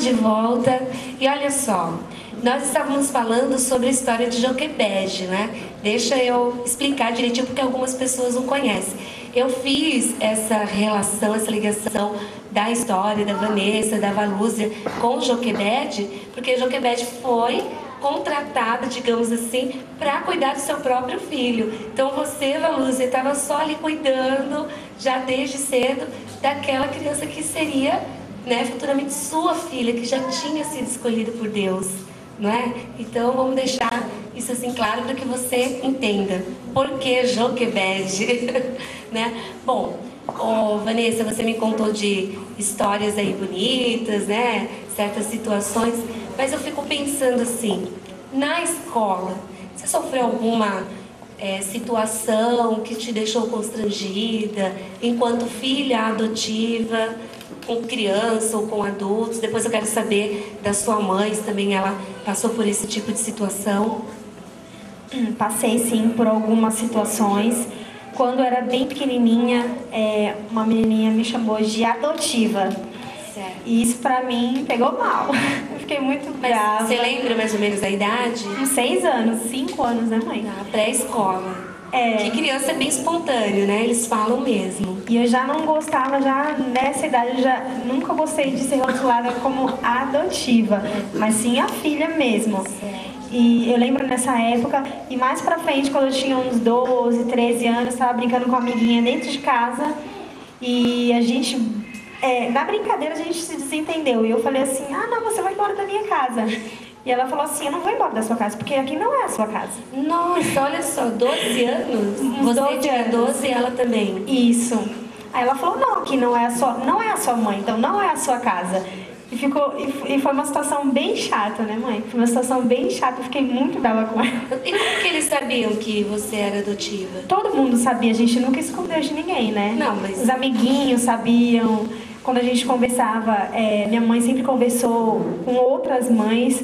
de volta. E olha só, nós estávamos falando sobre a história de Joquebede, né? Deixa eu explicar direitinho, porque algumas pessoas não conhecem. Eu fiz essa relação, essa ligação da história da Vanessa, da Valúzia com Joquebede, porque Joquebede foi contratada, digamos assim, para cuidar do seu próprio filho. Então você, Valúzia, estava só ali cuidando, já desde cedo, daquela criança que seria, né, futuramente sua filha, que já tinha sido escolhida por Deus, não é? Então vamos deixar isso assim claro para que você entenda por que Joquebede, né? Bom, Vanessa, você me contou de histórias aí bonitas, né? Certas situações, mas eu fico pensando assim, na escola, você sofreu alguma situação que te deixou constrangida enquanto filha adotiva, com criança ou com adultos? Depois eu quero saber da sua mãe, se também ela passou por esse tipo de situação. Passei sim por algumas situações. Quando eu era bem pequenininha, uma menininha me chamou de adotiva. Certo. E isso pra mim pegou mal. Eu fiquei muito brava. Você lembra mais ou menos a idade? Uns 6 anos, 5 anos, né, mãe? Na pré-escola. É. Que criança é bem espontâneo, né? Eles falam mesmo. E eu já não gostava, já nessa idade, eu já nunca gostei de ser rotulada como adotiva, mas sim a filha mesmo. E eu lembro nessa época, e mais pra frente, quando eu tinha uns 12, 13 anos, estava brincando com uma amiguinha dentro de casa, e a gente, na brincadeira, a gente se desentendeu. E eu falei assim, não, você vai embora da minha casa. E ela falou assim, eu não vou embora da sua casa, porque aqui não é a sua casa. Nossa, olha só, 12 anos? Uns Você 12 tinha anos. 12 e ela também. Isso. Aí ela falou, não, que não é a sua mãe, então não é a sua casa. E foi uma situação bem chata, né, mãe? Foi uma situação bem chata, eu fiquei muito brava com ela. E como que eles sabiam que você era adotiva? Todo mundo sabia, a gente nunca escondeu de ninguém, né? Não, mas... Os amiguinhos sabiam. Quando a gente conversava, minha mãe sempre conversou com outras mães,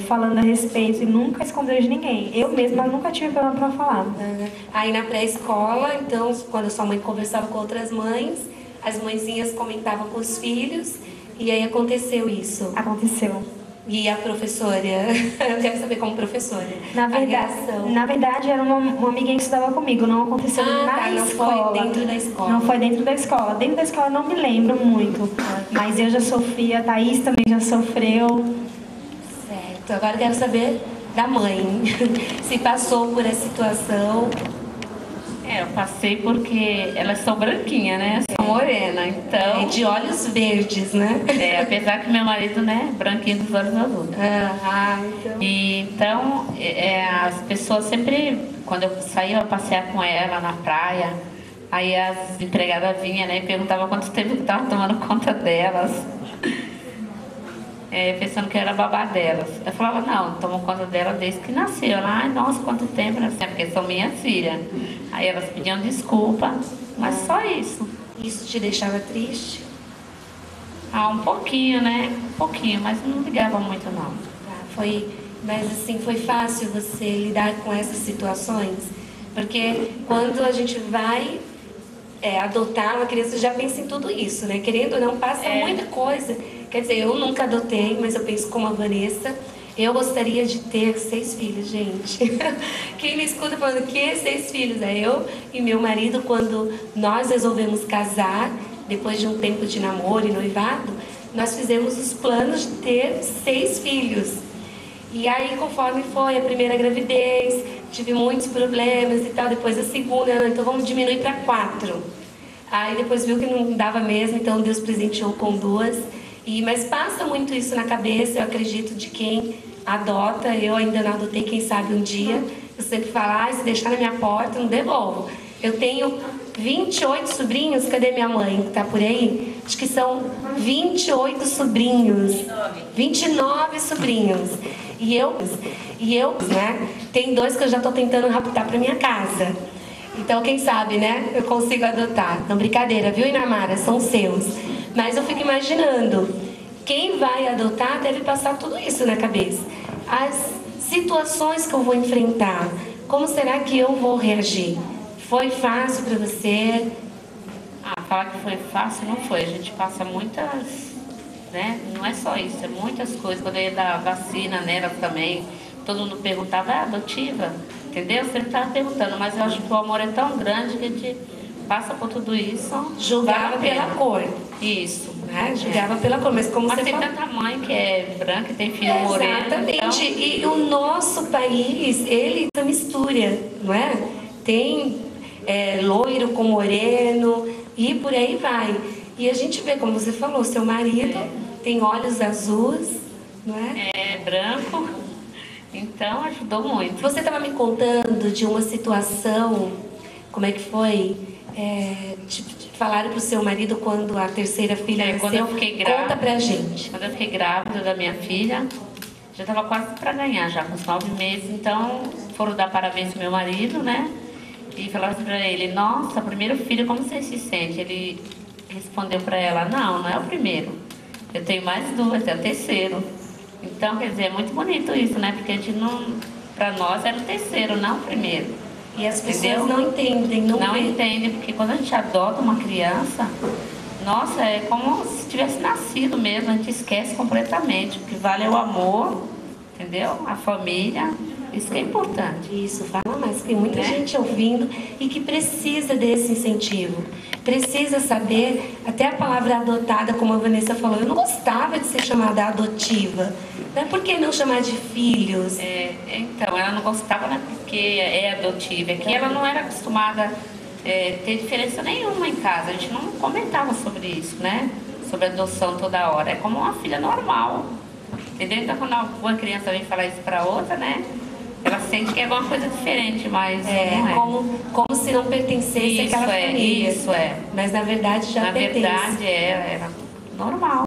falando a respeito, e nunca escondeu de ninguém. Eu mesma nunca tive problema pra falar. Aí na pré-escola, então, quando a sua mãe conversava com outras mães, as mãezinhas comentavam com os filhos, e aí aconteceu isso. Aconteceu. E a professora? Eu quero saber como professora. Na verdade, era uma amiguinha que estudava comigo, não aconteceu na escola. Não foi dentro da escola. Não foi dentro da escola. Dentro da escola eu não me lembro muito, mas eu já sofri, a Thaís também já sofreu. Certo, agora eu quero saber da mãe, se passou por essa situação. Eu passei porque elas são branquinhas, né? São morena, então... de olhos verdes, né? Apesar que meu marido, né, branquinho dos olhos azuis. Então... Então, as pessoas sempre, quando eu saía passear com ela na praia, aí as empregadas vinham, né, e perguntavam quanto tempo que eu estava tomando conta delas. Pensando que eu era babá delas. Eu falava, não, tomo conta dela desde que nasceu. Ela, ai, nossa, quanto tempo, né? Porque são minhas filhas. Aí elas pediam desculpa, mas só isso. Isso te deixava triste? Um pouquinho, né? Um pouquinho, mas não ligava muito, não. Mas assim, foi fácil você lidar com essas situações? Porque quando a gente vai adotar uma criança, já pensa em tudo isso, né? Querendo ou não, passa muita coisa. Quer dizer, eu nunca adotei, mas eu penso como a Vanessa. Eu gostaria de ter 6 filhos, gente. Quem me escuta falando que 6 filhos? Eu e meu marido, quando nós resolvemos casar, depois de um tempo de namoro e noivado, nós fizemos os planos de ter 6 filhos. E aí, conforme foi a primeira gravidez, tive muitos problemas e tal. Depois a segunda, então vamos diminuir para 4. Aí depois viu que não dava mesmo, então Deus presenteou com 2. Mas passa muito isso na cabeça, eu acredito, de quem adota. Eu ainda não adotei, quem sabe um dia. Eu sempre falo, se deixar na minha porta, não devolvo. Eu tenho 28 sobrinhos, cadê minha mãe? Tá por aí? Acho que são 28 sobrinhos. 29 sobrinhos. E eu, né? Tem 2 que eu já tô tentando raptar pra minha casa. Então, quem sabe, né? Eu consigo adotar. Não, brincadeira, viu, Inamara? São seus. Mas eu fico imaginando, quem vai adotar deve passar tudo isso na cabeça. As situações que eu vou enfrentar, como será que eu vou reagir? Foi fácil para você? Falar que foi fácil não foi. A gente passa muitas né? Não é só isso, é muitas coisas. Quando eu ia dar vacina nelas também, todo mundo perguntava, é adotiva? Entendeu? Sempre estava perguntando, mas eu acho que o amor é tão grande que a gente passa por tudo isso. Julgava vale a pela pena. cor. Isso. Né? Julgava pela cor, mas como Mas você tem falou... tanta mãe que é branca e tem filho moreno. Exatamente. Então... E o nosso país, ele mistura, não é? Tem loiro com moreno e por aí vai. E a gente vê, como você falou, seu marido tem olhos azuis, não é? É branco. Então ajudou muito. Você estava me contando de uma situação, como é que foi? Falaram para o seu marido quando a terceira filha nasceu. Quando eu fiquei grávida, conta pra gente. Quando eu fiquei grávida da minha filha, já estava quase para ganhar, já com os 9 meses. Então foram dar parabéns pro meu marido, né? E falaram assim para ele, nossa, primeiro filho, como você se sente? Ele respondeu para ela, não é o primeiro. Eu tenho mais 2, é o terceiro. Então, quer dizer, é muito bonito isso, né? Porque a gente não, para nós era o terceiro, não o primeiro. E as pessoas não entendem, não entendem, porque quando a gente adota uma criança, nossa, é como se tivesse nascido mesmo, a gente esquece completamente. O que vale é o amor, entendeu? A família, isso que é importante. Isso, fala mais, tem muita gente ouvindo e que precisa desse incentivo. Precisa saber, até a palavra adotada, como a Vanessa falou, eu não gostava de ser chamada adotiva. Por que não chamar de filhos? Então, ela não gostava, né, porque é adotiva. Aqui ela não era acostumada a ter diferença nenhuma em casa. A gente não comentava sobre isso, né? Sobre adoção toda hora. É como uma filha normal. Entendeu? Então, quando uma criança vem falar isso para outra, né? Ela sente que é alguma coisa diferente, mas não é. Como se não pertencesse àquela família. Isso é. Mas na verdade já pertence. Na verdade era normal.